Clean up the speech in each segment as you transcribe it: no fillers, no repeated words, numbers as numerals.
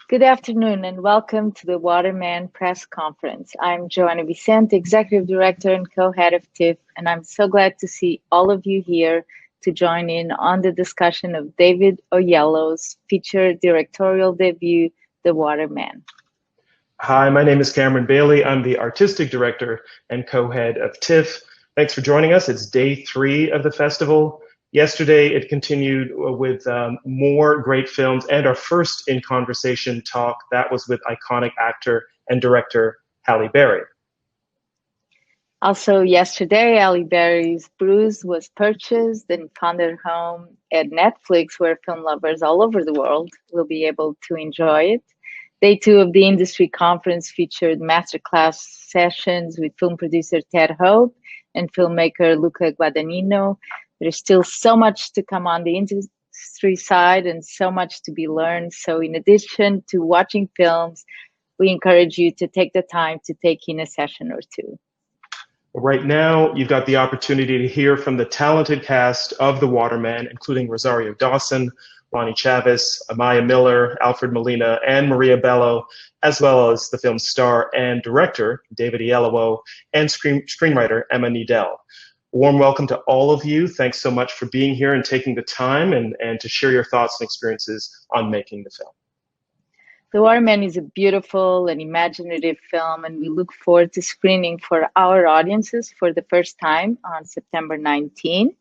Good afternoon and welcome to the Waterman Press Conference. I'm Joanna Vicente, Executive Director and co-head of TIFF, and I'm so glad to see all of you here to join in on the discussion of David Oyelowo's feature directorial debut, The Waterman. Hi, my name is Cameron Bailey. I'm the Artistic Director and co-head of TIFF. Thanks for joining us. It's day 3 of the festival. Yesterday, it continued with more great films and our first In Conversation talk. That was with iconic actor and director Halle Berry. Also yesterday, Halle Berry's Bruise was purchased and found her home at Netflix, where film lovers all over the world will be able to enjoy it. Day 2 of the industry conference featured masterclass sessions with film producer Ted Hope and filmmaker Luca Guadagnino. There's still so much to come on the industry side and so much to be learned. So in addition to watching films, we encourage you to take the time to take in a session or two. Right now, you've got the opportunity to hear from the talented cast of The Waterman, including Rosario Dawson, Lonnie Chavis, Amiah Miller, Alfred Molina, and Maria Bello, as well as the film's star and director, David Oyelowo, and screenwriter, Emma Needell. Warm welcome to all of you. Thanks so much for being here and taking the time and to share your thoughts and experiences on making the film. The Waterman is a beautiful and imaginative film, and we look forward to screening for our audiences for the first time on September 19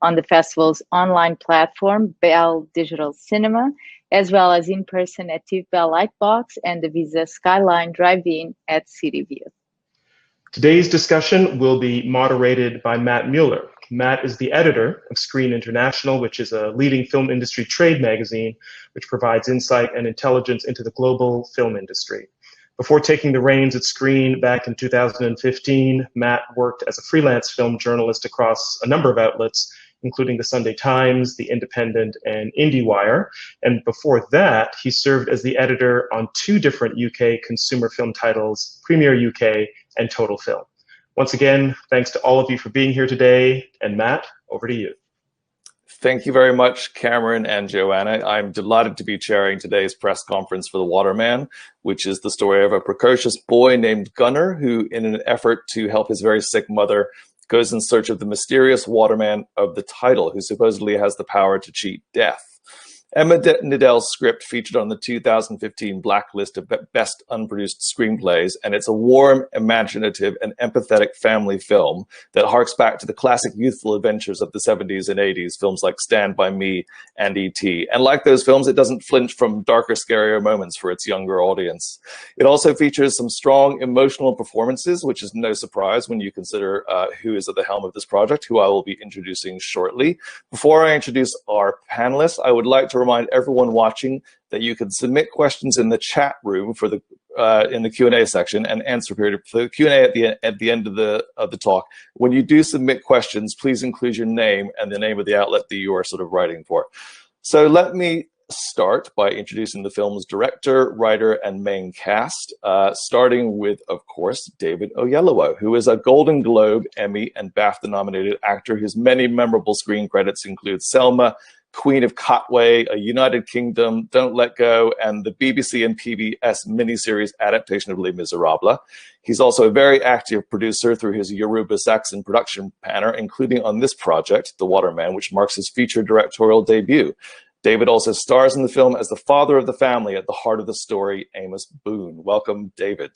on the festival's online platform, Bell Digital Cinema, as well as in person at TIFF Bell Lightbox and the Visa Skyline Drive-In at City View. Today's discussion will be moderated by Matt Mueller. Matt is the editor of Screen International, which is a leading film industry trade magazine, which provides insight and intelligence into the global film industry. Before taking the reins at Screen back in 2015, Matt worked as a freelance film journalist across a number of outlets, including the Sunday Times, The Independent, and IndieWire. And before that, he served as the editor on 2 different UK consumer film titles, Premiere UK and Total Film. Once again, thanks to all of you for being here today. And Matt, over to you. Thank you very much, Cameron and Joanna. I'm delighted to be chairing today's press conference for The Waterman, which is the story of a precocious boy named Gunnar, who, in an effort to help his very sick mother, goes in search of the mysterious waterman of the title, who supposedly has the power to cheat death. Emma Needell's script featured on the 2015 blacklist of best unproduced screenplays, and it's a warm, imaginative, and empathetic family film that harks back to the classic youthful adventures of the 70s and 80s, films like Stand By Me and E.T. And like those films, it doesn't flinch from darker, scarier moments for its younger audience. It also features some strong emotional performances, which is no surprise when you consider who is at the helm of this project, who I will be introducing shortly. Before I introduce our panelists, I would like to remind everyone watching that you can submit questions in the chat room for the in the Q&A section and answer period for the Q&A at the end of the talk. When you do submit questions, please include your name and the name of the outlet that you are sort of writing for. So let me start by introducing the film's director, writer, and main cast, starting with, of course, David Oyelowo, who is a Golden Globe, Emmy, and BAFTA-nominated actor whose many memorable screen credits include Selma, Queen of Katwe, A United Kingdom, Don't Let Go, and the BBC and PBS miniseries adaptation of Les Miserables. He's also a very active producer through his Yoruba Saxon production banner, including on this project, The Waterman, which marks his feature directorial debut. David also stars in the film as the father of the family at the heart of the story, Amos Boone. Welcome, David.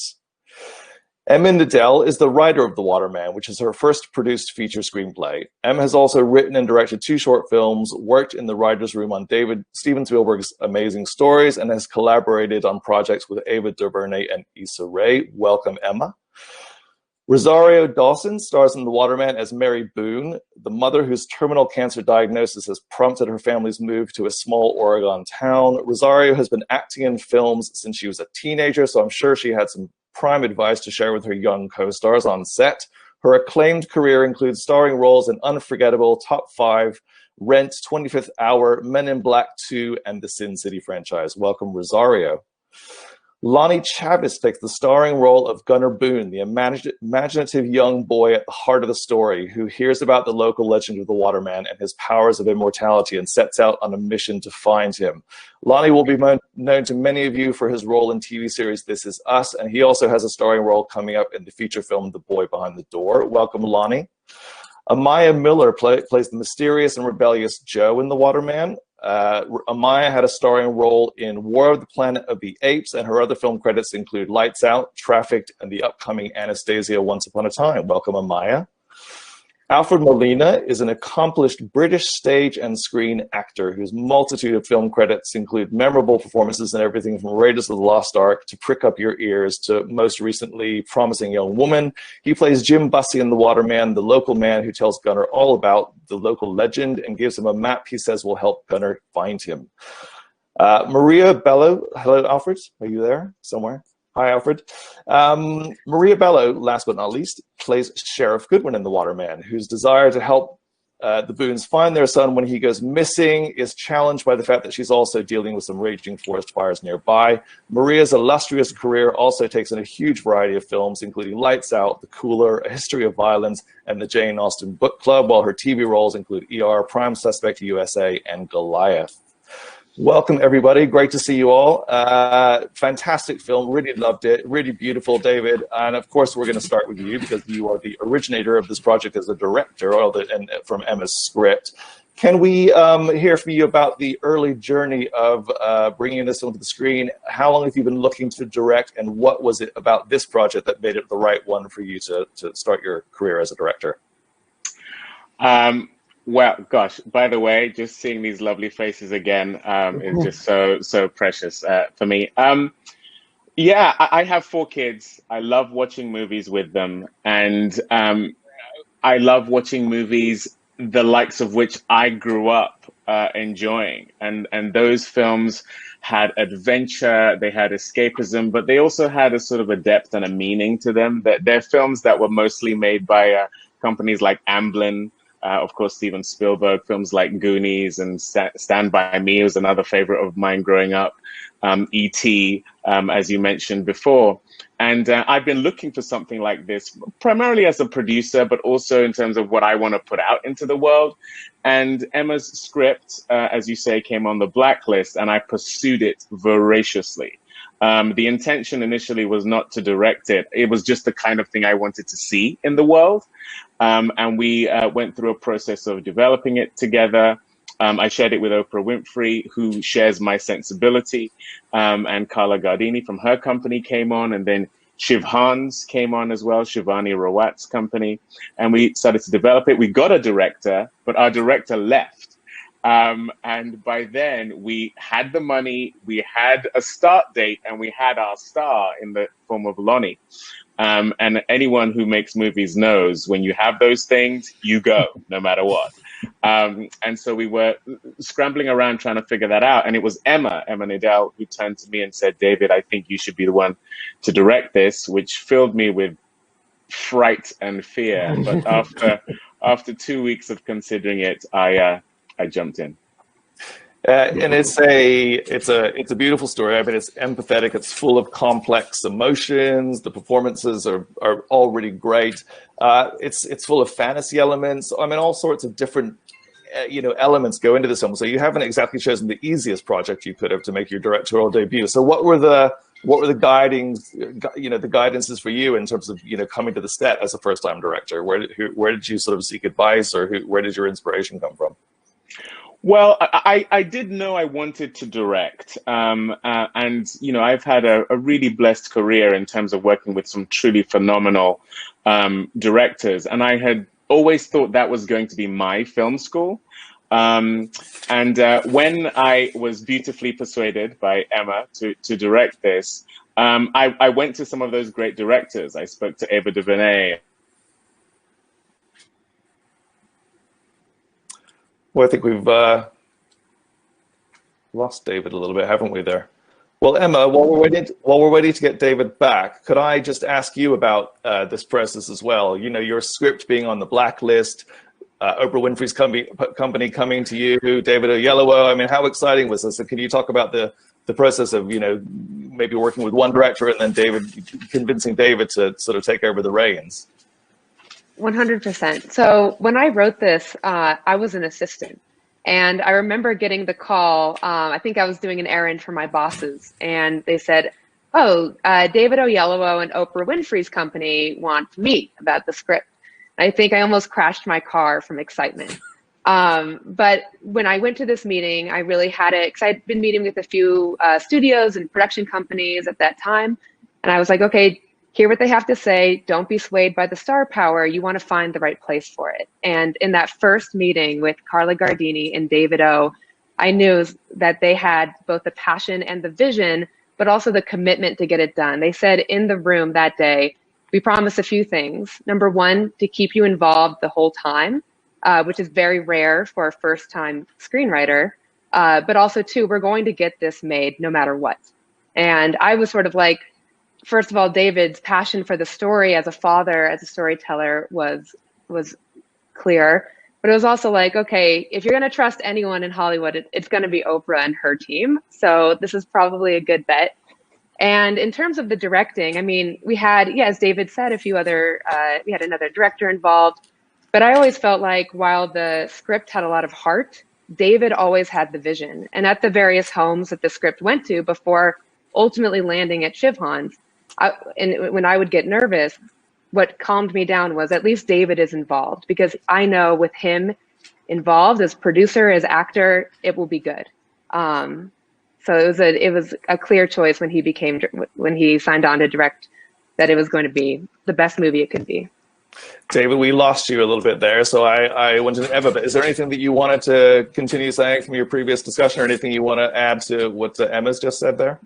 Emma Needell is the writer of The Waterman, which is her first produced feature screenplay. Emma has also written and directed 2 short films, worked in the writer's room on Steven Spielberg's Amazing Stories, and has collaborated on projects with Ava DuVernay and Issa Rae. Welcome, Emma. Rosario Dawson stars in The Waterman as Mary Boone, the mother whose terminal cancer diagnosis has prompted her family's move to a small Oregon town. Rosario has been acting in films since she was a teenager, so I'm sure she had some prime advice to share with her young co-stars on set. Her acclaimed career includes starring roles in Unforgettable, Top 5, Rent, 25th Hour, Men in Black 2, and the Sin City franchise. Welcome, Rosario. Lonnie Chavis takes the starring role of Gunnar Boone, the imaginative young boy at the heart of the story, who hears about the local legend of the Waterman and his powers of immortality and sets out on a mission to find him. Lonnie will be known to many of you for his role in TV series This Is Us, and he also has a starring role coming up in the feature film The Boy Behind the Door. Welcome, Lonnie. Amiah Miller plays the mysterious and rebellious Joe in The Waterman. Amiah had a starring role in War of the Planet of the Apes, and her other film credits include Lights Out, Trafficked, and the upcoming Anastasia Once Upon a Time. Welcome, Amiah. Alfred Molina is an accomplished British stage and screen actor whose multitude of film credits include memorable performances in everything from Raiders of the Lost Ark to Prick Up Your Ears to most recently Promising Young Woman. He plays Jim Bussey in The Waterman, the local man who tells Gunnar all about the local legend and gives him a map he says will help Gunnar find him. Maria Bello, hello Alfred, are you there somewhere? Hi, Alfred. Maria Bello, last but not least, plays Sheriff Goodwin in The Waterman, whose desire to help the Boones find their son when he goes missing is challenged by the fact that she's also dealing with some raging forest fires nearby. Maria's illustrious career also takes in a huge variety of films, including Lights Out, The Cooler, A History of Violence, and the Jane Austen Book Club, while her TV roles include ER, Prime Suspect USA, and Goliath. Welcome, everybody. Great to see you all. Fantastic film. Really loved it. Really beautiful, David. And of course, we're going to start with you because you are the originator of this project as a director and from Emma's script. Can we hear from you about the early journey of bringing this onto the screen? How long have you been looking to direct, and what was it about this project that made it the right one for you to start your career as a director? Well, gosh, by the way, just seeing these lovely faces again is just so precious for me. Yeah, I have 4 kids. I love watching movies with them. And I love watching movies the likes of which I grew up enjoying. And those films had adventure, they had escapism, but they also had a sort of a depth and a meaning to them. They're films that were mostly made by companies like Amblin, of course, Steven Spielberg, films like Goonies and Stand By Me was another favorite of mine growing up. E.T., as you mentioned before. And I've been looking for something like this, primarily as a producer, but also in terms of what I want to put out into the world. And Emma's script, as you say, came on the blacklist, and I pursued it voraciously. The intention initially was not to direct it. It was just the kind of thing I wanted to see in the world. And we went through a process of developing it together. I shared it with Oprah Winfrey, who shares my sensibility, and Carla Gardini from her company came on, and then Shiv Hans came on as well, Shivani Rawat's company, and we started to develop it. We got a director, but our director left. And by then we had the money, we had a start date, and we had our star in the form of Lonnie. And anyone who makes movies knows when you have those things, you go, no matter what. And so we were scrambling around trying to figure that out. And it was Emma Needell, who turned to me and said, David, I think you should be the one to direct this, which filled me with fright and fear. But after 2 weeks of considering it, I jumped in. And it's a beautiful story. I mean, it's empathetic. It's full of complex emotions. The performances are all really great. It's full of fantasy elements. I mean, all sorts of different elements go into this film. So you haven't exactly chosen the easiest project you could have to make your directorial debut. So what were the guidances for you in terms of coming to the set as a first-time director? Where did you sort of seek advice, or where did your inspiration come from? Well, I did know I wanted to direct, and I've had a really blessed career in terms of working with some truly phenomenal directors, and I had always thought that was going to be my film school. And when I was beautifully persuaded by Emma to direct this, I went to some of those great directors. I spoke to Ava DuVernay. Well, I think we've lost David a little bit, haven't we, there? Well, Emma, while we're waiting to get David back, could I just ask you about this process as well? Your script being on the blacklist, Oprah Winfrey's company coming to you, David Oyelowo. I mean, how exciting was this? And can you talk about the process of, maybe working with one director and then convincing David to sort of take over the reins? 100%. So when I wrote this, I was an assistant. And I remember getting the call. I think I was doing an errand for my bosses. And they said, oh, David Oyelowo and Oprah Winfrey's company want to meet about the script. I think I almost crashed my car from excitement. But when I went to this meeting, I really had it, because I'd been meeting with a few studios and production companies at that time. And I was like, okay, hear what they have to say. Don't be swayed by the star power. You want to find the right place for it. And in that first meeting with Carla Gardini and David O, I knew that they had both the passion and the vision, but also the commitment to get it done. They said in the room that day, we promise a few things. Number one, to keep you involved the whole time, which is very rare for a first-time screenwriter. But also, two, we're going to get this made no matter what. And I was sort of like, first of all, David's passion for the story as a father, as a storyteller was clear. But it was also like, okay, if you're going to trust anyone in Hollywood, it's going to be Oprah and her team. So this is probably a good bet. And in terms of the directing, I mean, we had, yeah, as David said, we had another director involved. But I always felt like while the script had a lot of heart, David always had the vision. And at the various homes that the script went to before ultimately landing at Shivhan's, and when I would get nervous, what calmed me down was at least David is involved, because I know with him involved as producer, as actor, it will be good. So it was a clear choice when he signed on to direct, that it was going to be the best movie it could be. David, we lost you a little bit there, so I wanted to Emma, but is there anything that you wanted to continue saying from your previous discussion, or anything you want to add to what Emma's just said there?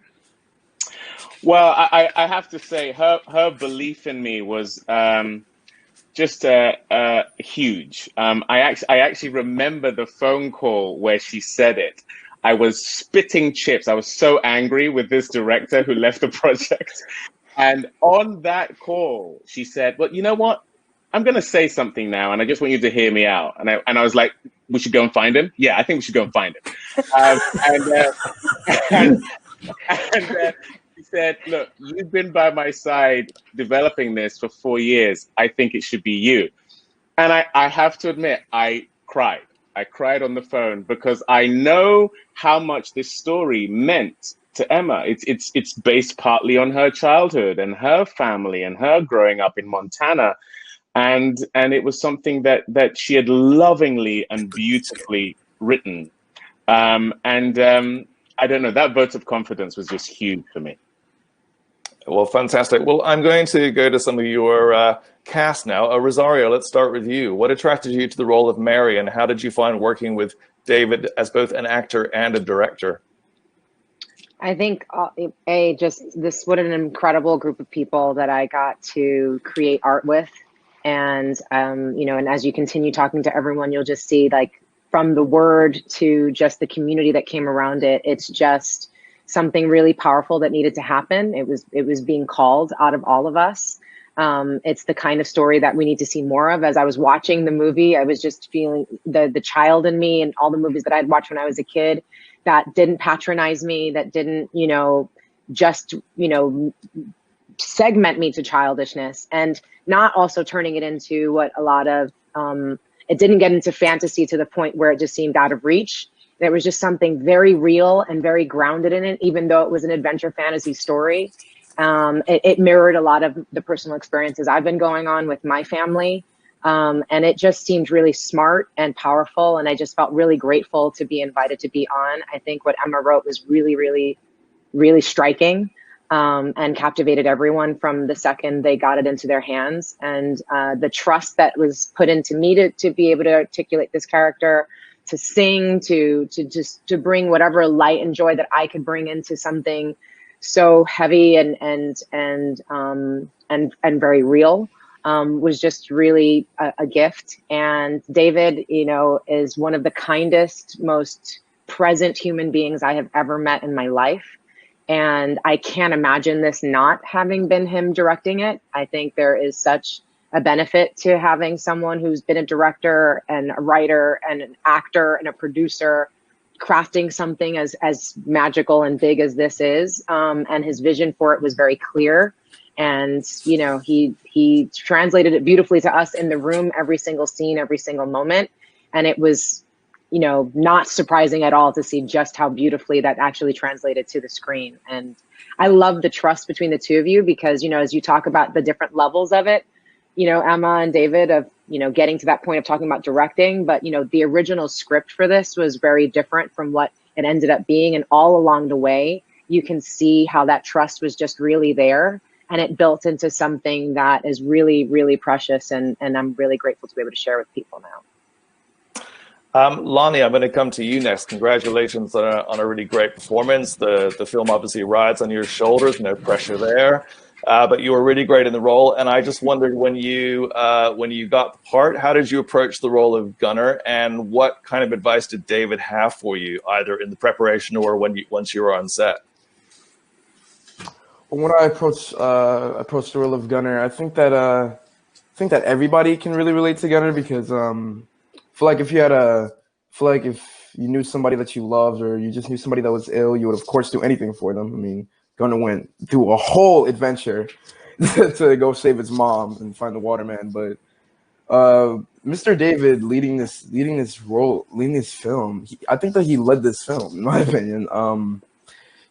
Well, I have to say her belief in me was just huge. I actually remember the phone call where she said it. I was spitting chips. I was so angry with this director who left the project. And on that call, she said, well, you know what? I'm going to say something now, and I just want you to hear me out. And I was like, we should go and find him? Yeah, I think we should go and find him. And she said, look, you've been by my side developing this for 4 years. I think it should be you. And I have to admit, I cried. I cried on the phone, because I know how much this story meant to Emma. It's based partly on her childhood and her family and her growing up in Montana. And it was something that she had lovingly and beautifully written. I don't know, that vote of confidence was just huge for me. Well, fantastic. Well, I'm going to go to some of your cast now. Rosario, let's start with you. What attracted you to the role of Mary, and how did you find working with David as both an actor and a director? I think what an incredible group of people that I got to create art with. And, and as you continue talking to everyone, you'll just see, like, from the word to just the community that came around it, it's just something really powerful that needed to happen. It was being called out of all of us. It's the kind of story that we need to see more of. As I was watching the movie, I was just feeling the child in me, and all the movies that I'd watched when I was a kid that didn't patronize me, that didn't, segment me to childishness, and not also turning it into what a lot of, it didn't get into fantasy to the point where it just seemed out of reach. There was just something very real and very grounded in it, even though it was an adventure fantasy story. It mirrored a lot of the personal experiences I've been going on with my family. And it just seemed really smart and powerful. And I just felt really grateful to be invited to be on. I think what Emma wrote was really, really, really striking, and captivated everyone from the second they got it into their hands. And the trust that was put into me to be able to articulate this character, to sing, to bring whatever light and joy that I could bring into something so heavy and very real, was just really a gift. And David, is one of the kindest, most present human beings I have ever met in my life. And I can't imagine this not having been him directing it. I think there is such a benefit to having someone who's been a director and a writer and an actor and a producer crafting something as magical and big as this is. And his vision for it was very clear. And, you know, he translated it beautifully to us in the room, every single scene, every single moment. And it was, you know, not surprising at all to see just how beautifully that actually translated to the screen. And I love the trust between the two of you because, you know, as you talk about the different levels of it, you know, Emma and David, of, you know, getting to that point of talking about directing, but, you know, the original script for this was very different from what it ended up being. And all along the way, you can see how that trust was just really there. And it built into something that is really, really precious. And I'm really grateful to be able to share with people now. Lonnie, I'm going to come to you next. Congratulations on a really great performance. The film obviously rides on your shoulders, no pressure there. But you were really great in the role. And I just wondered, when you got the part, how did you approach the role of Gunner? And what kind of advice did David have for you, either in the preparation or once you were on set? Well, when I approached the role of Gunner, I think that everybody can really relate to Gunner because if you knew somebody that you loved or you just knew somebody that was ill, you would of course do anything for them. I mean, Gunner went through a whole adventure to go save his mom and find the waterman. But Mr. David leading this film, I think that he led this film, in my opinion.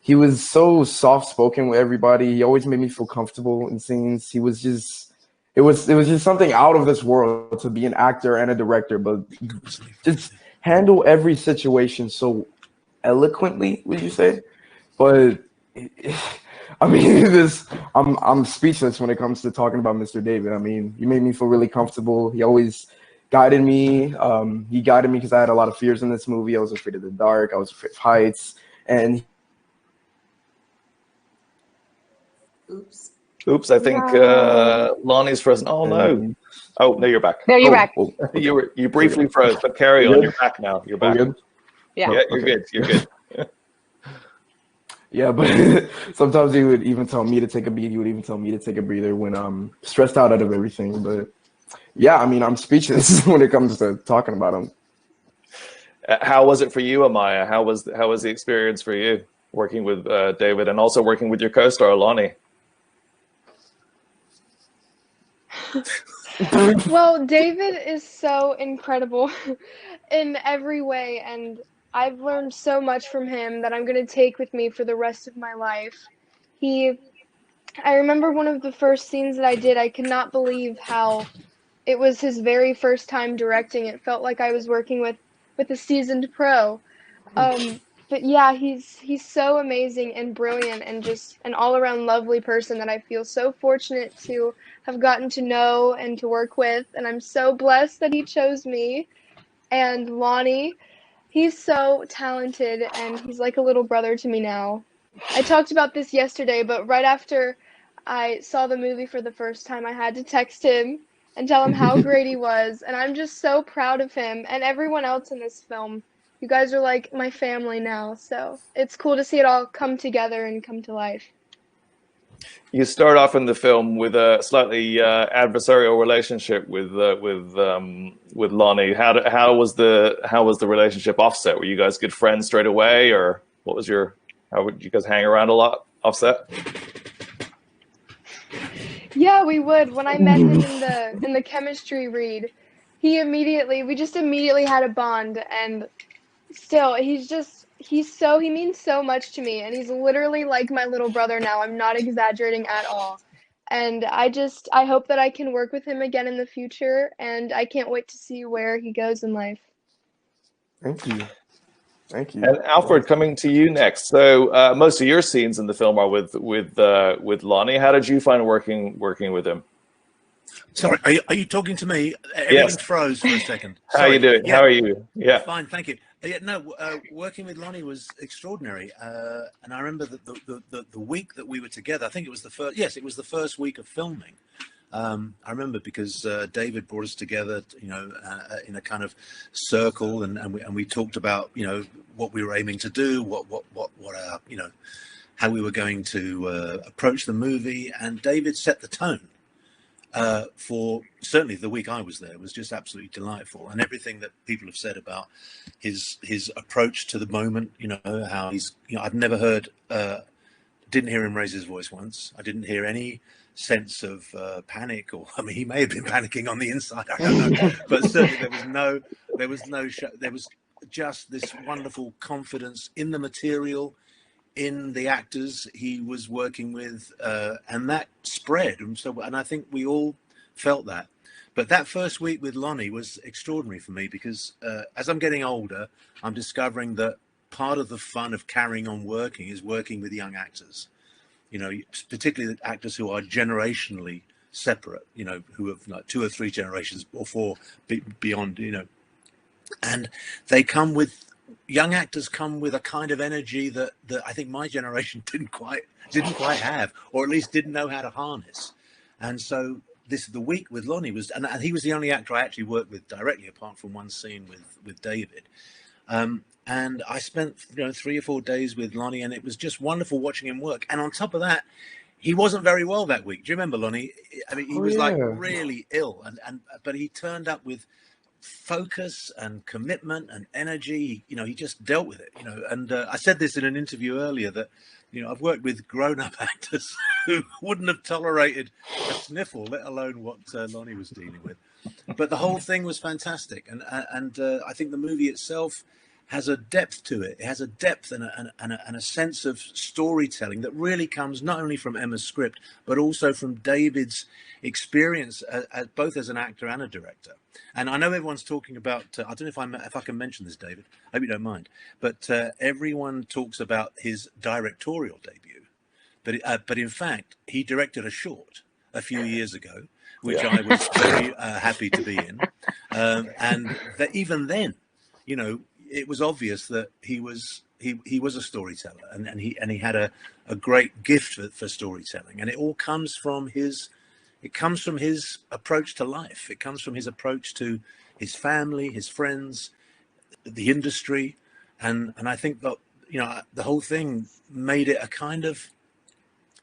He was so soft-spoken with everybody. He always made me feel comfortable in scenes. It was just something out of this world to be an actor and a director, but just handle every situation so eloquently, would you say? But I mean, I'm speechless when it comes to talking about Mr. David. I mean, he made me feel really comfortable. He always guided me. He guided me because I had a lot of fears in this movie. I was afraid of the dark. I was afraid of heights. And Oops, I think Lonnie's frozen. Oh, no. Oh, no, you're back. There, you're back. Oh, okay. You briefly froze, but carry on. You're back now. You're back. Good? Yeah. Yeah, you're good. You're good. Yeah, but sometimes he would even tell me to take a beat. He would even tell me to take a breather when I'm stressed out of everything. But yeah, I mean, I'm speechless when it comes to talking about him. How was it for you, Amiah? How was the experience for you working with David and also working with your co-star, Lonnie? Well, David is so incredible in every way, and I've learned so much from him that I'm going to take with me for the rest of my life. I remember one of the first scenes that I did, I could not believe how it was his very first time directing. It felt like I was working with a seasoned pro. But yeah, he's so amazing and brilliant and just an all-around lovely person that I feel so fortunate to have gotten to know and to work with. And I'm so blessed that he chose me. And Lonnie, he's so talented and he's like a little brother to me now. I talked about this yesterday, but right after I saw the movie for the first time, I had to text him and tell him how great he was. And I'm just so proud of him and everyone else in this film. You guys are like my family now, so it's cool to see it all come together and come to life. You start off in the film with a slightly adversarial relationship with Lonnie. How was the relationship offset? Were you guys good friends straight away, or how would you guys hang around a lot offset? Yeah, we would. When I met him in the chemistry read, we just immediately had a bond, and still, he means so much to me, and he's literally like my little brother now. I'm not exaggerating at all. And I hope that I can work with him again in the future, and I can't wait to see where he goes in life. Thank you. And Alfred, coming to you next. So most of your scenes in the film are with Lonnie. How did you find working with him? Sorry, are you talking to me? Everything Yes. froze for a second. How are you doing? Yeah. How are you? Yeah. Fine, thank you. Working with Lonnie was extraordinary. And I remember that the week that we were together, I think it was the first. Yes, it was the first week of filming. I remember because David brought us together, in a kind of circle, and we talked about, what we were aiming to do, what our, how we were going to approach the movie, and David set the tone. for certainly the week I was there was just absolutely delightful, and everything that people have said about his approach to the moment, you know, how he's, you know, I've never heard, didn't hear him raise his voice once. I didn't hear any sense of panic, or I mean, he may have been panicking on the inside, I don't know, but certainly there was just this wonderful confidence in the material, in the actors he was working with, and that spread. And I think we all felt that. But that first week with Lonnie was extraordinary for me because as I'm getting older, I'm discovering that part of the fun of carrying on working is working with young actors. You know, particularly the actors who are generationally separate, you know, who have like 2 or 3 generations or 4 beyond, you know, and they come with, young actors come with a kind of energy that I think my generation didn't quite have, or at least didn't know how to harness. And so the week with Lonnie was, and he was the only actor I actually worked with directly, apart from one scene with David. And I spent, you know, 3 or 4 days with Lonnie, and it was just wonderful watching him work. And on top of that, he wasn't very well that week. Do you remember Lonnie? I mean, he was like really ill, but he turned up with focus and commitment and energy. You know, he just dealt with it, you know. And I said this in an interview earlier that, you know, I've worked with grown-up actors who wouldn't have tolerated a sniffle, let alone what Lonnie was dealing with. But the whole thing was fantastic, and I think the movie itself has a depth to it. It has a depth and a sense of storytelling that really comes not only from Emma's script, but also from David's experience both as an actor and a director. And I know everyone's talking about, I don't know if I can mention this, David, I hope you don't mind, but everyone talks about his directorial debut. But in fact, he directed a short a few years ago, which I was very happy to be in. And that even then, you know, it was obvious that he was a storyteller, and he had a great gift for storytelling, and it all comes from his approach to life. It comes from his approach to his family, his friends, the industry, and I think that, you know, the whole thing made it a kind of,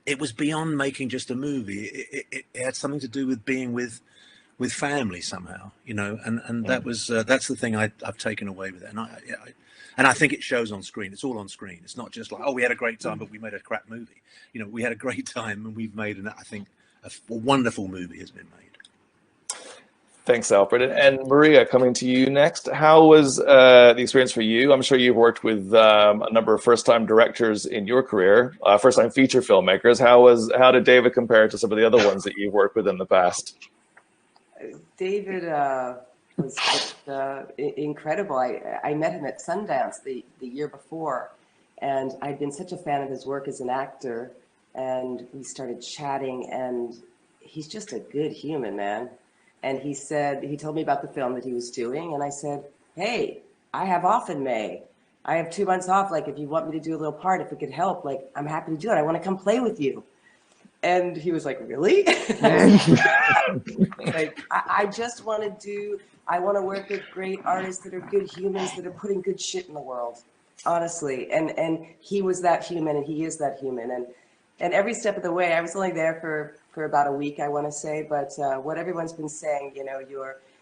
it was beyond making just a movie. It had something to do with being with family somehow, you know, and that was that's the thing I've taken away with it, and I think it shows on screen. It's all on screen. It's not just like, oh, we had a great time, but we made a crap movie. You know, we had a great time, and we've made, I think, a wonderful movie has been made. Thanks, Alfred. And Maria, coming to you next. How was the experience for you? I'm sure you've worked with a number of first-time directors in your career, first-time feature filmmakers. How did David compare to some of the other ones that you've worked with in the past? David was just, incredible. I met him at Sundance the year before, and I'd been such a fan of his work as an actor, and we started chatting, and he's just a good human, man. And he told me about the film that he was doing, and I said, hey, I have off in May. I have 2 months off. Like, if you want me to do a little part, if it could help, like, I'm happy to do it. I want to come play with you. And he was like, really? Like, I just want to I want to work with great artists that are good humans, that are putting good shit in the world, honestly. And he was that human, and he is that human. And every step of the way, I was only there for about a week, I want to say, but what everyone's been saying, you know,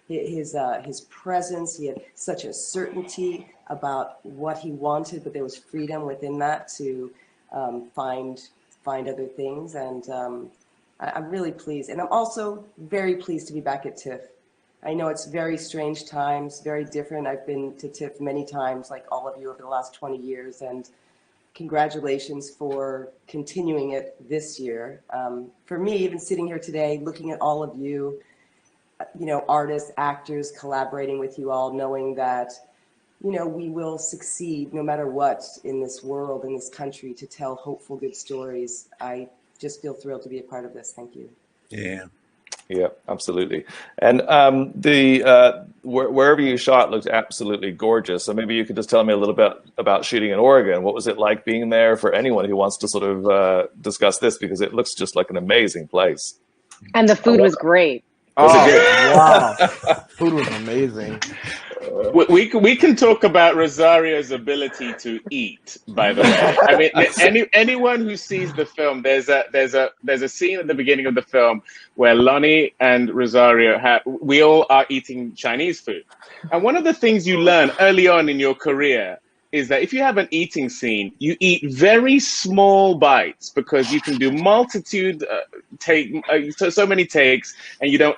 his presence, he had such a certainty about what he wanted, but there was freedom within that to find other things, and I'm really pleased. And I'm also very pleased to be back at TIFF. I know it's very strange times, very different. I've been to TIFF many times, like all of you, over the last 20 years, and congratulations for continuing it this year. For me, even sitting here today, looking at all of you, you know, artists, actors, collaborating with you all, knowing that, you know, we will succeed no matter what in this world, in this country, to tell hopeful, good stories. I just feel thrilled to be a part of this. Thank you. Yeah, absolutely. And wherever you shot looked absolutely gorgeous. So maybe you could just tell me a little bit about shooting in Oregon. What was it like being there, for anyone who wants to sort of discuss this, because it looks just like an amazing place. And the food was great. Was it good? Wow. Food was amazing. We can talk about Rosario's ability to eat. By the way, I mean, anyone who sees the film, there's a scene at the beginning of the film where Lonnie and Rosario we all are eating Chinese food, and one of the things you learn early on in your career is that if you have an eating scene, you eat very small bites because you can do multitude so many takes, and you don't.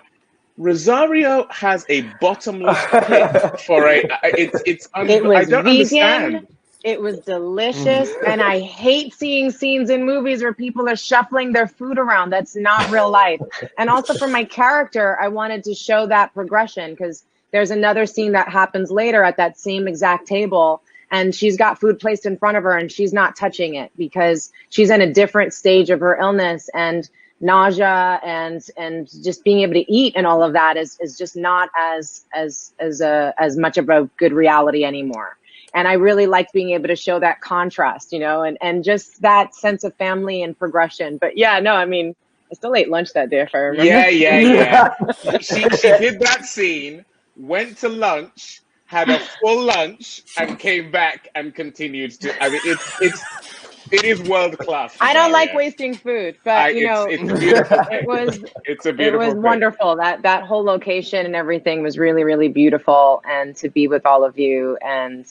Rosario has a bottomless pit for it was I don't vegan. understand. It was delicious, and I hate seeing scenes in movies where people are shuffling their food around. That's not real life. And also for my character, I wanted to show that progression, because there's another scene that happens later at that same exact table, and she's got food placed in front of her and she's not touching it because she's in a different stage of her illness, and nausea and just being able to eat and all of that is just not as much of a good reality anymore. And I really liked being able to show that contrast, and just that sense of family and progression. But yeah, no, I mean, I still ate lunch that day, if I remember. Yeah. She did that scene, went to lunch, had a full lunch, and came back and continued to. I mean, it is world class. I don't like wasting food, but it's beautiful. It's a beautiful. It was wonderful. That whole location and everything was really, really beautiful, and to be with all of you and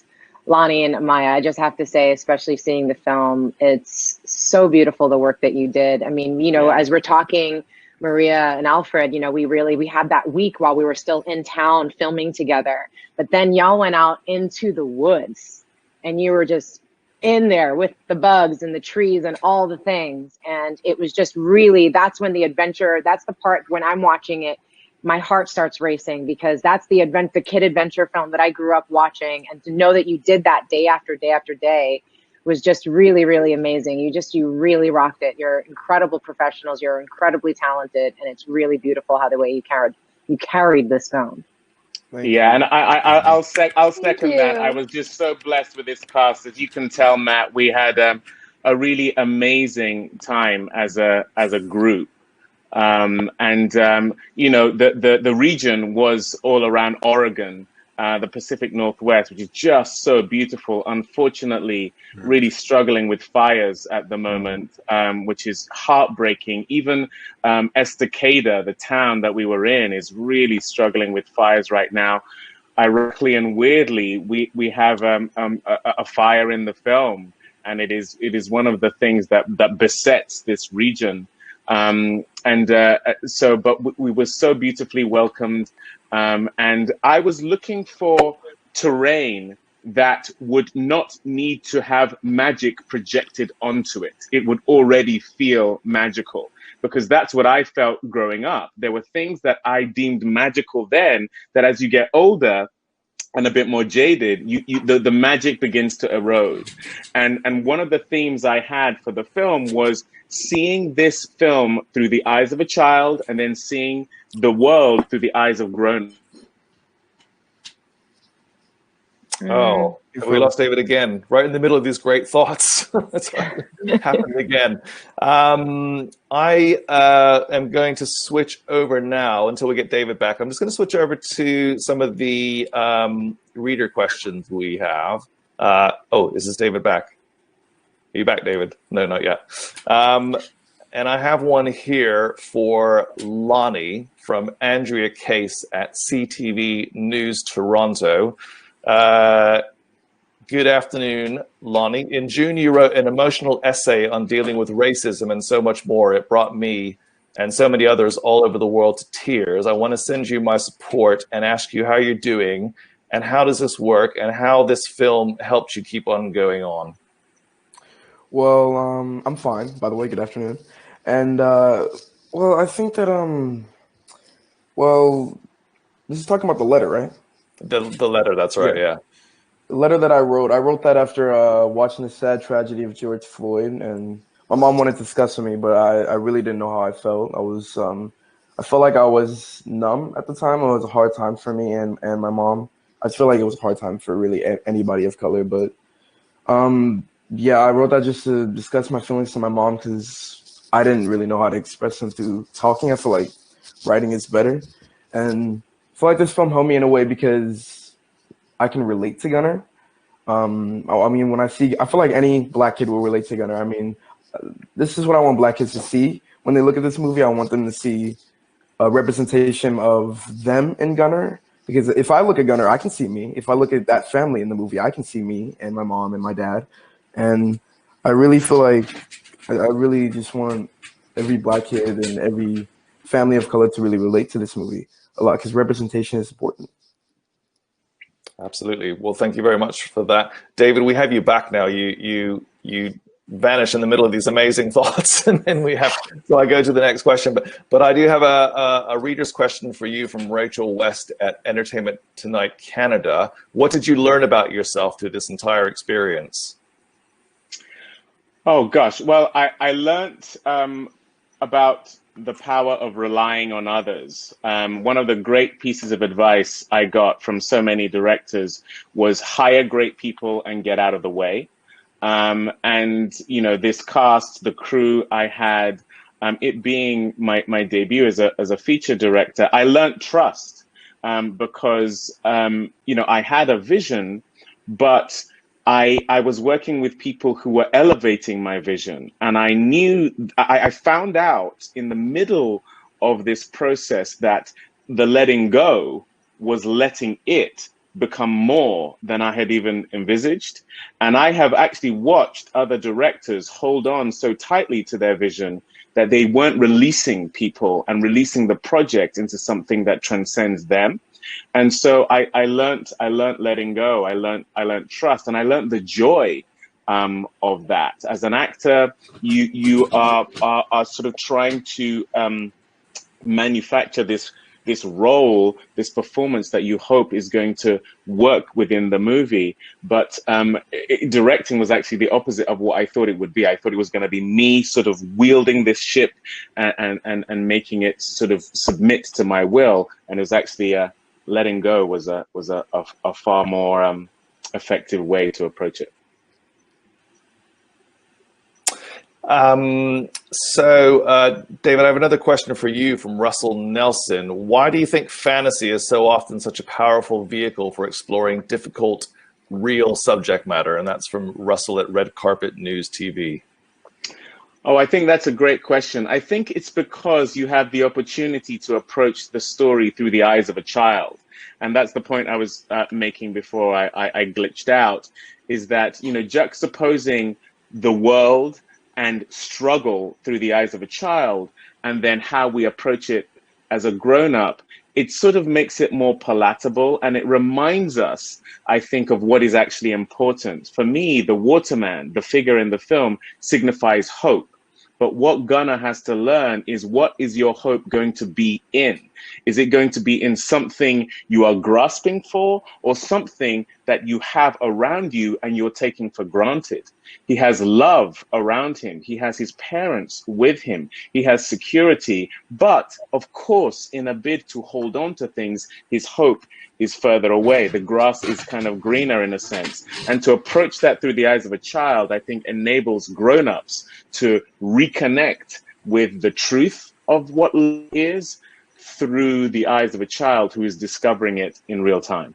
Lonnie and Amiah, I just have to say, especially seeing the film, it's so beautiful, the work that you did. I mean, as we're talking, Maria and Alfred, we had that week while we were still in town filming together, but then y'all went out into the woods and you were just in there with the bugs and the trees and all the things. And it was just really, that's when the adventure, that's the part when I'm watching it, my heart starts racing, because that's the kid adventure film that I grew up watching. And to know that you did that day after day after day was just really, really amazing. You really rocked it. You're incredible professionals. You're incredibly talented. And it's really beautiful how the way you carried this film. Yeah, and I'll second that. I was just so blessed with this cast. As you can tell, Matt, we had a really amazing time as a group. The region was all around Oregon, the Pacific Northwest, which is just so beautiful. Unfortunately, really struggling with fires at the moment, which is heartbreaking. Even Estacada, the town that we were in, is really struggling with fires right now. Ironically and weirdly, we have a fire in the film, and it is one of the things that besets this region. But we were so beautifully welcomed, and I was looking for terrain that would not need to have magic projected onto it. It would already feel magical, because that's what I felt growing up. There were things that I deemed magical then that as you get older and a bit more jaded, the magic begins to erode. And one of the themes I had for the film was seeing this film through the eyes of a child, and then seeing the world through the eyes of grown. Oh, we lost David again, right in the middle of these great thoughts. That's happened again. I am going to switch over now until we get David back. I'm just going to switch over to some of the reader questions we have. Is this David back? Are you back, David? No, not yet. And I have one here for Lonnie from Andrea Case at CTV News Toronto. Good afternoon, Lonnie. In June, you wrote an emotional essay on dealing with racism and so much more. It brought me and so many others all over the world to tears. I want to send you my support and ask you how you're doing and how does this work and how this film helped you keep on going on. Well, I'm fine, by the way. Good afternoon. And, I think that, this is talking about the letter, right? The letter, that's right, yeah. The letter that I wrote that after watching the sad tragedy of George Floyd, and my mom wanted to discuss with me, but I really didn't know how I felt. I felt like I was numb at the time. It was a hard time for me and my mom. I feel like it was a hard time for really anybody of color, but I wrote that just to discuss my feelings to my mom, because I didn't really know how to express them through talking. I feel like writing is better, and I feel like this film helped me in a way, because I can relate to Gunner. I mean, when I feel like any black kid will relate to Gunner. I mean, this is what I want black kids to see. When they look at this movie, I want them to see a representation of them in Gunner. Because if I look at Gunner, I can see me. If I look at that family in the movie, I can see me and my mom and my dad. And I really feel like I really just want every black kid and every family of color to really relate to this movie a lot, because representation is important. Absolutely. Well, thank you very much for that. David, we have you back now. You vanish in the middle of these amazing thoughts, and then so I go to the next question. But I do have a reader's question for you from Rachel West at Entertainment Tonight Canada. What did you learn about yourself through this entire experience? Oh gosh, well, I learned about the power of relying on others. One of the great pieces of advice I got from so many directors was hire great people and get out of the way. And this cast, the crew I had, it being my debut as a feature director, I learned trust because I had a vision, but I was working with people who were elevating my vision, and I found out in the middle of this process that the letting go was letting it become more than I had even envisaged. And I have actually watched other directors hold on so tightly to their vision that they weren't releasing people and releasing the project into something that transcends them. And so I learned letting go. I learned trust, and I learned the joy of that. As an actor, you are sort of trying to manufacture this role, this performance that you hope is going to work within the movie. But directing was actually the opposite of what I thought it would be. I thought it was going to be me sort of wielding this ship and making it sort of submit to my will. And it was actually letting go was a far more effective way to approach it. David, I have another question for you from Russell Nelson. Why do you think fantasy is so often such a powerful vehicle for exploring difficult, real subject matter? And that's from Russell at Red Carpet News TV. Oh, I think that's a great question. I think it's because you have the opportunity to approach the story through the eyes of a child. And that's the point I was making before I glitched out, is that, juxtaposing the world and struggle through the eyes of a child, and then how we approach it as a grown-up, it sort of makes it more palatable, and it reminds us, I think, of what is actually important. For me, the waterman, the figure in the film, signifies hope. But what Gunner has to learn is, what is your hope going to be in? Is it going to be in something you are grasping for, or something that you have around you and you're taking for granted? He has love around him. He has his parents with him. He has security. But of course, in a bid to hold on to things, his hope is further away. The grass is kind of greener in a sense. And to approach that through the eyes of a child, I think enables grown-ups to reconnect with the truth of what is through the eyes of a child who is discovering it in real time.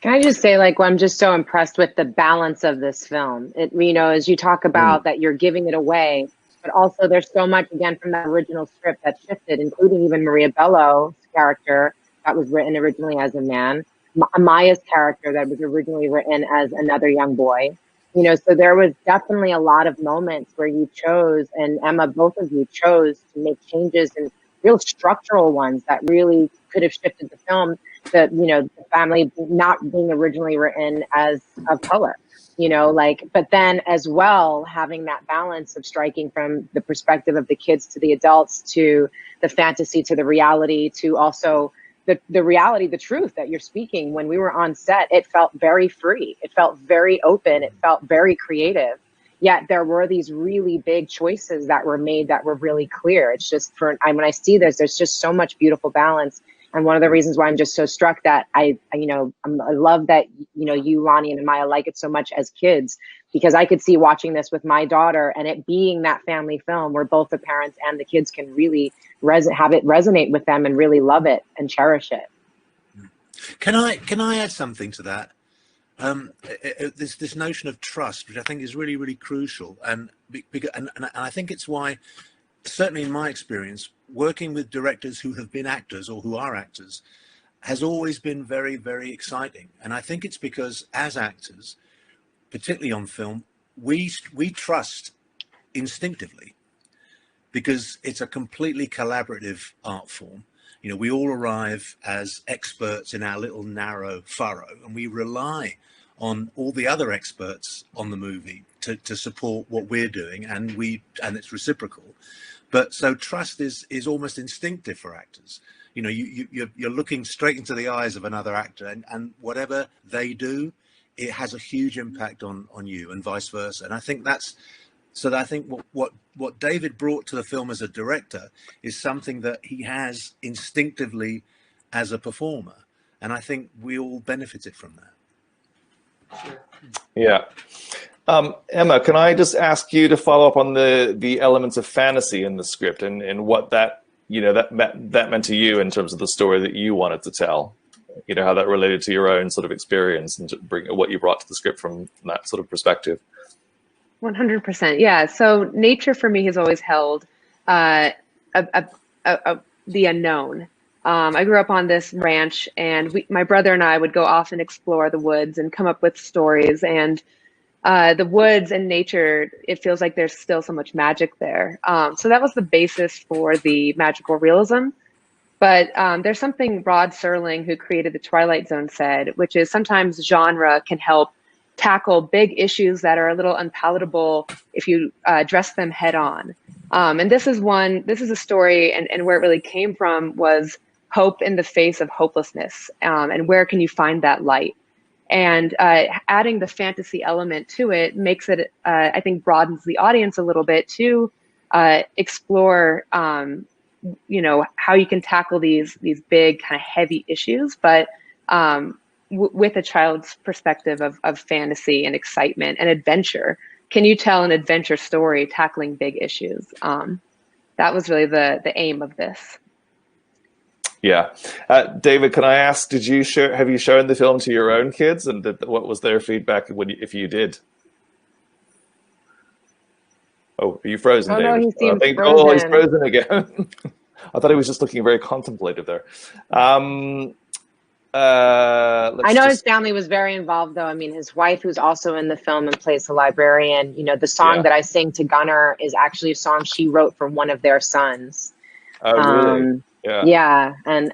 Can I just say, I'm just so impressed with the balance of this film. As you talk about that you're giving it away, but also there's so much, again, from that original script that shifted, including even Maria Bello's character that was written originally as a man, Amiah's character that was originally written as another young boy. So there was definitely a lot of moments where you chose, and Emma, both of you chose to make changes, and real structural ones that really could have shifted the film. The family not being originally written as of color, but then as well, having that balance of striking from the perspective of the kids to the adults, to the fantasy, to the reality, to also the reality, the truth that you're speaking. When we were on set, it felt very free. It felt very open. It felt very creative. Yet there were these really big choices that were made that were really clear. It's just when I see this, there's just so much beautiful balance. And one of the reasons why I'm just so struck that I love that, you, Lonnie, and Amiah like it so much as kids, because I could see watching this with my daughter and it being that family film where both the parents and the kids can really have it resonate with them and really love it and cherish it. Can I add something to that? This notion of trust, which I think is really, really crucial, and I think it's why, certainly in my experience, working with directors who have been actors or who are actors has always been very, very exciting. And I think it's because as actors, particularly on film, we trust instinctively, because it's a completely collaborative art form. You know, we all arrive as experts in our little narrow furrow, and we rely on all the other experts on the movie to support what we're doing, and it's reciprocal. But so trust is almost instinctive for actors. You know, you're looking straight into the eyes of another actor, and whatever they do, it has a huge impact on you, and vice versa. And I think I think what David brought to the film as a director is something that he has instinctively as a performer, and I think we all benefited from that. Sure. Yeah. Emma, can I just ask you to follow up on the elements of fantasy in the script and what that meant to you in terms of the story that you wanted to tell? You know, how that related to your own sort of experience and what you brought to the script from that sort of perspective. 100%. Yeah. So nature for me has always held the unknown. I grew up on this ranch, and my brother and I would go off and explore the woods and come up with stories. And the woods and nature, it feels like there's still so much magic there. So that was the basis for the magical realism. But there's something Rod Serling, who created the Twilight Zone, said, which is sometimes genre can help tackle big issues that are a little unpalatable if you address them head on. And this is a story, and where it really came from was hope in the face of hopelessness. And where can you find that light? And adding the fantasy element to it makes it, I think, broadens the audience a little bit to explore, you know, how you can tackle these big kind of heavy issues, but with a child's perspective of fantasy and excitement and adventure. Can you tell an adventure story tackling big issues? That was really the aim of this. Yeah. David, can I ask, have you shown the film to your own kids, and what was their feedback if you did? Oh, are you frozen, David? No, he seems frozen. Oh, he's frozen again. I thought he was just looking very contemplative there. I know his family was very involved, though. I mean, his wife, who's also in the film and plays the librarian, you know, the song that I sing to Gunnar is actually a song she wrote for one of their sons. Oh, really? Yeah, and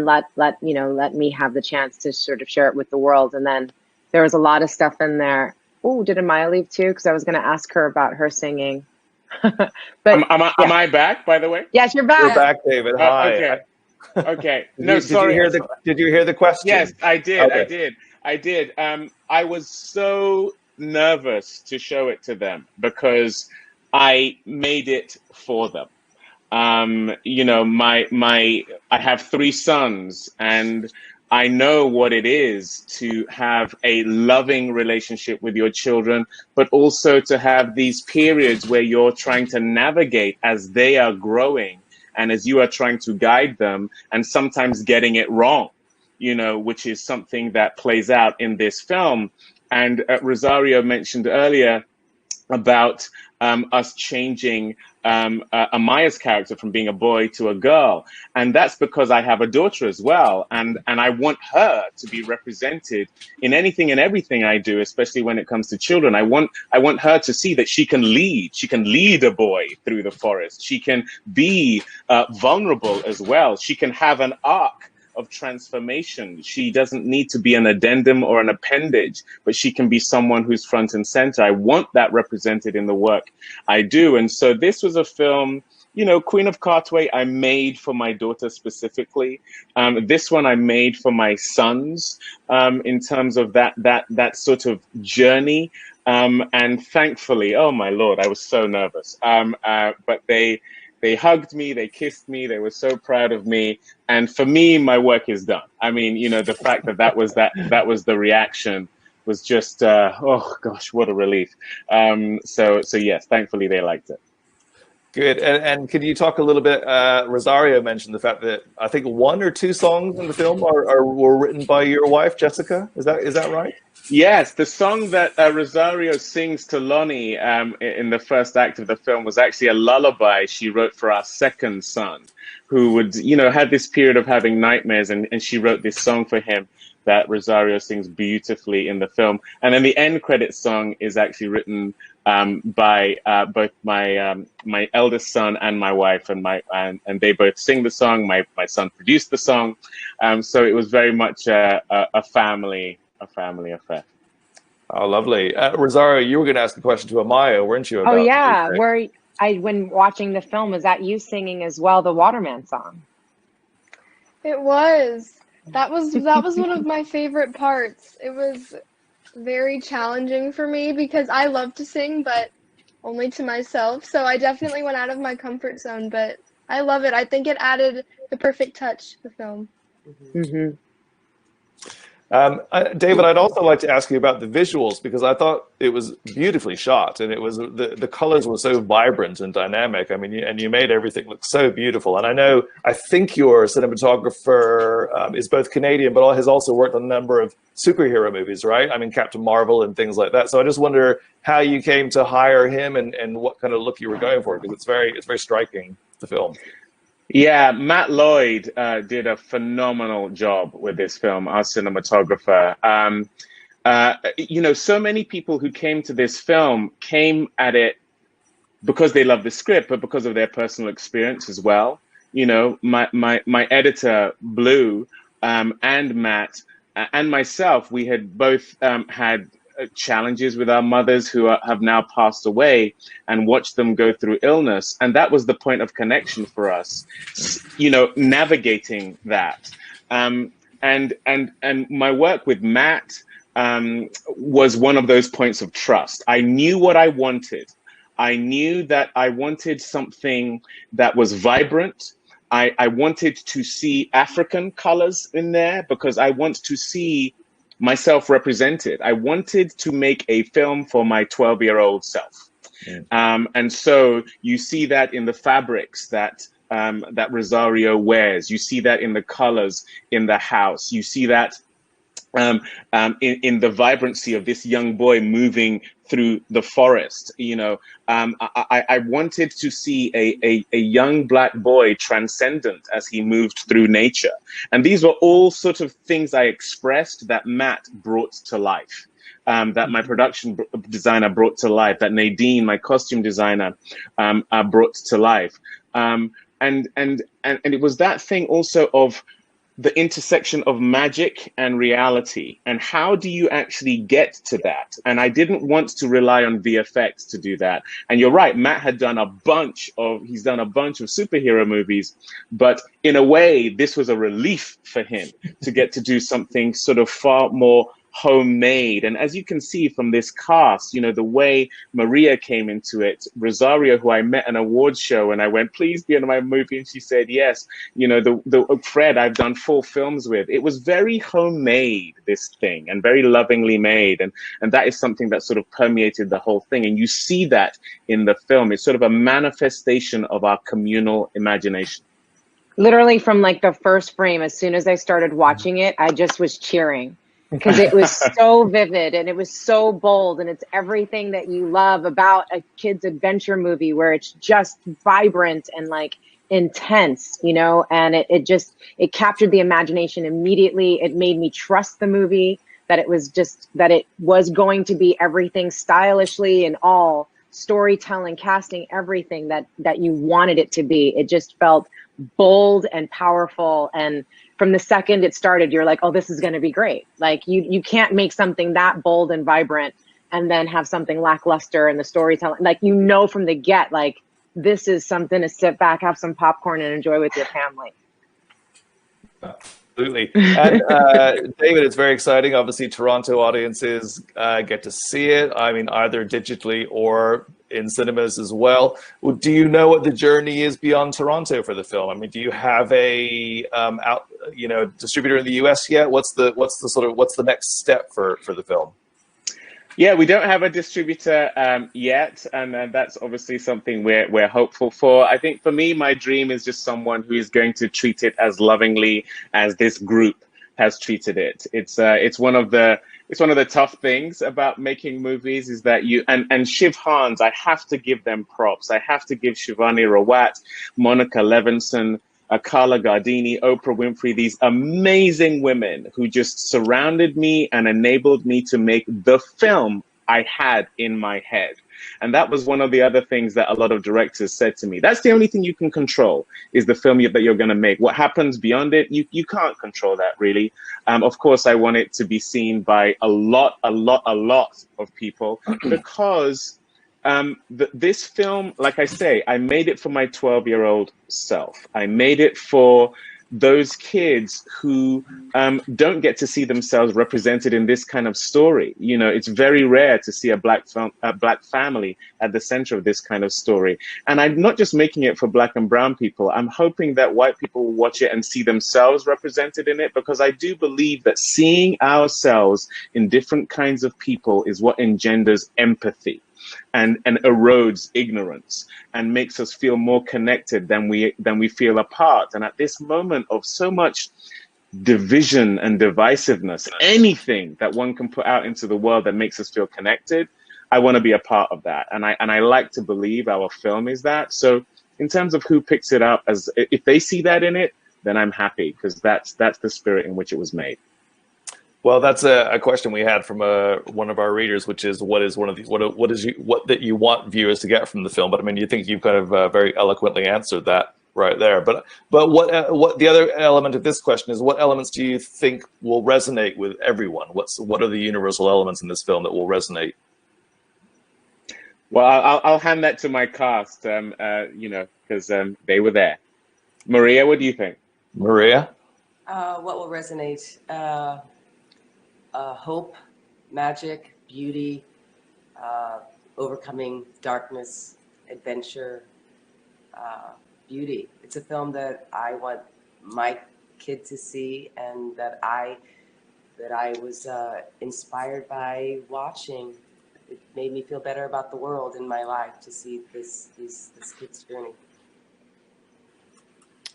let me have the chance to sort of share it with the world. And then there was a lot of stuff in there. Oh, did Amiah leave too? Because I was going to ask her about her singing. But am I back, by the way? Yes, you're back. You're back, David. Hi. Okay. Okay. Sorry. Did you hear the question? Yes, I did. Okay. I did. I was so nervous to show it to them because I made it for them. You know, I have 3 sons, and I know what it is to have a loving relationship with your children, but also to have these periods where you're trying to navigate as they are growing and as you are trying to guide them, and sometimes getting it wrong, you know, which is something that plays out in this film. And Rosario mentioned earlier about us changing Amiah's character from being a boy to a girl. And that's because I have a daughter as well. And I want her to be represented in anything and everything I do, especially when it comes to children. I want her to see that she can lead. She can lead a boy through the forest. She can be vulnerable as well. She can have an arc of transformation. She doesn't need to be an addendum or an appendage, but she can be someone who's front and center. I want that represented in the work I do. And so this was a film, you know, Queen of Katwe, I made for my daughter specifically. This one I made for my sons, in terms of that sort of journey. And thankfully, oh my Lord, I was so nervous. But they hugged me, they kissed me, they were so proud of me. And for me, my work is done. I mean, you know, the fact that was the reaction was just, oh gosh, what a relief. So yes, thankfully they liked it. Good. And could you talk a little bit, Rosario mentioned the fact that I think 1 or 2 songs in the film were written by your wife, Jessica. Is that right? Yes, the song that Rosario sings to Lonnie in the first act of the film was actually a lullaby she wrote for our second son, who would, had this period of having nightmares, and she wrote this song for him that Rosario sings beautifully in the film. And then the end credit song is actually written by both my eldest son and my wife, and they both sing the song. My son produced the song, so it was very much a family affair. Oh, lovely. Rosario, you were going to ask the question to Amiah, weren't you? Oh yeah, when watching the film, was that you singing as well, the Waterman song? It was. That was one of my favorite parts. It was very challenging for me because I love to sing, but only to myself. So I definitely went out of my comfort zone, but I love it. I think it added the perfect touch to the film. Mm-hmm. David, I'd also like to ask you about the visuals, because I thought it was beautifully shot, and it was the colors were so vibrant and dynamic. I mean, you made everything look so beautiful. And I think your cinematographer is both Canadian, but has also worked on a number of superhero movies, right? I mean, Captain Marvel and things like that. So I just wonder how you came to hire him and what kind of look you were going for, because it's very striking, the film. Yeah, Matt Lloyd did a phenomenal job with this film, our cinematographer. So many people who came to this film came at it because they love the script, but because of their personal experience as well. My editor, Blue, and Matt, and myself, we had both had challenges with our mothers who have now passed away, and watched them go through illness. And that was the point of connection for us, navigating that. And my work with Matt was one of those points of trust. I knew what I wanted. I knew that I wanted something that was vibrant. I wanted to see African colors in there because I want to see myself represented. I wanted to make a film for my 12-year-old self. And so you see that in the fabrics that Rosario wears. You see that in the colors in the house. You see that in the vibrancy of this young boy moving through the forest. I wanted to see a young Black boy transcendent as he moved through nature. And these were all sort of things I expressed that Matt brought to life. That my production designer brought to life, that Nadine, my costume designer, brought to life. And it was that thing also of the intersection of magic and reality, and how do you actually get to that? And I didn't want to rely on VFX to do that. And you're right, Matt had done a bunch of superhero movies, but in a way, this was a relief for him to get to do something sort of far more homemade. And as you can see from this cast, the way Maria came into it, Rosario, who I met at an awards show, and I went, please be in my movie, and she said yes. The Fred I've done 4 films with. It was very homemade, this thing, and very lovingly made, and that is something that sort of permeated the whole thing. And you see that in the film. It's sort of a manifestation of our communal imagination. Literally from like the first frame, as soon as I started watching it, I just was cheering. Because it was so vivid and it was so bold, and it's everything that you love about a kid's adventure movie, where it's just vibrant and like intense, and it captured the imagination immediately. It made me trust the movie, that it was going to be everything stylishly and all storytelling, casting, everything that you wanted it to be. It just felt bold and powerful, and from the second it started, you're like, oh, this is going to be great. Like you can't make something that bold and vibrant and then have something lackluster in the storytelling. Like, from the get, like, this is something to sit back, have some popcorn, and enjoy with your family. Absolutely. And David, it's very exciting. Obviously, Toronto audiences get to see it. I mean, either digitally or in cinemas as well. Do you know what the journey is beyond Toronto for the film? I mean, do you have a distributor in the US yet? What's the next step for the film? Yeah, we don't have a distributor yet, and that's obviously something we're hopeful for. I think for me, my dream is just someone who is going to treat it as lovingly as this group has treated it. It's one of the tough things about making movies is that and Shiv Hans, I have to give them props. I have to give Shivani Rawat, Monica Levinson, Carla Gardini, Oprah Winfrey, these amazing women who just surrounded me and enabled me to make the film I had in my head. And that was one of the other things that a lot of directors said to me. That's the only thing you can control is the film that you're going to make. What happens beyond it, you can't control that really. Of course, I want it to be seen by a lot of people because this film, like I say, I made it for my 12-year-old self. I made it for those kids who don't get to see themselves represented in this kind of story. You know, it's very rare to see a black family at the center of this kind of story. And I'm not just making it for black and brown people. I'm hoping that white people will watch it and see themselves represented in it, because I do believe that seeing ourselves in different kinds of people is what engenders empathy and erodes ignorance and makes us feel more connected than we feel apart. And at this moment of so much division and divisiveness, anything that one can put out into the world that makes us feel connected, I want to be a part of that. And I like to believe our film is that. So in terms of who picks it up, as if they see that in it, then I'm happy, because that's the spirit in which it was made. Well, that's a question we had from one of our readers, which is what that you want viewers to get from the film. But I mean, you think you've kind of very eloquently answered that right there. But what the other element of this question is, what elements do you think will resonate with everyone? What are the universal elements in this film that will resonate? Well, I'll hand that to my cast, you know, because they were there. Maria, what do you think? Maria? What will resonate? Hope, magic, beauty, overcoming darkness, adventure, beauty. It's a film that I want my kid to see, and that I was inspired by watching. It made me feel better about the world in my life to see this kid's journey.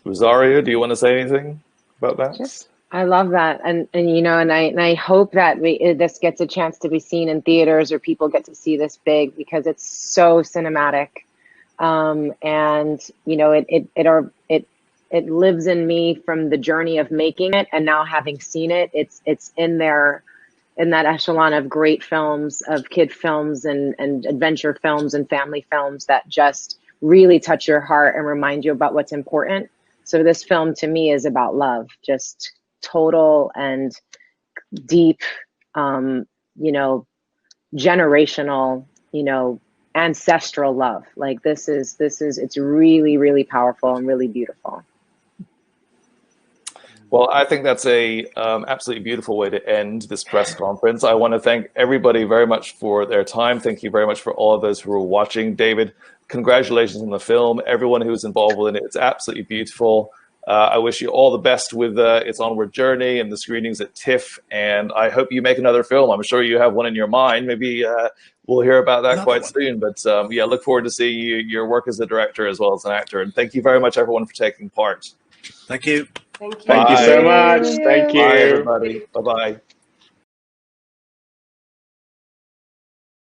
Rosario, do you want to say anything about that? I love that, and you know, and I hope that this gets a chance to be seen in theaters, or people get to see this big, because it's so cinematic, and you know, it lives in me from the journey of making it, and now having seen it, it's in there, in that echelon of great films, of kid films and adventure films and family films that just really touch your heart and remind you about what's important. So this film to me is about love, just total and deep, you know, generational, you know, ancestral love. Like this is it's really, really powerful and really beautiful. Well, I think that's a absolutely beautiful way to end this press conference. I want to thank everybody very much for their time. Thank you very much for all of those who are watching. David, congratulations on the film. Everyone who's involved in it, it's absolutely beautiful. I wish you all the best with its onward journey and the screenings at TIFF. And I hope you make another film. I'm sure you have one in your mind. Maybe we'll hear about that quite soon. But yeah, look forward to seeing your work as a director as well as an actor. And thank you very much, everyone, for taking part. Thank you. Thank you. Thank you so much. Thank you. Bye, everybody. Bye-bye.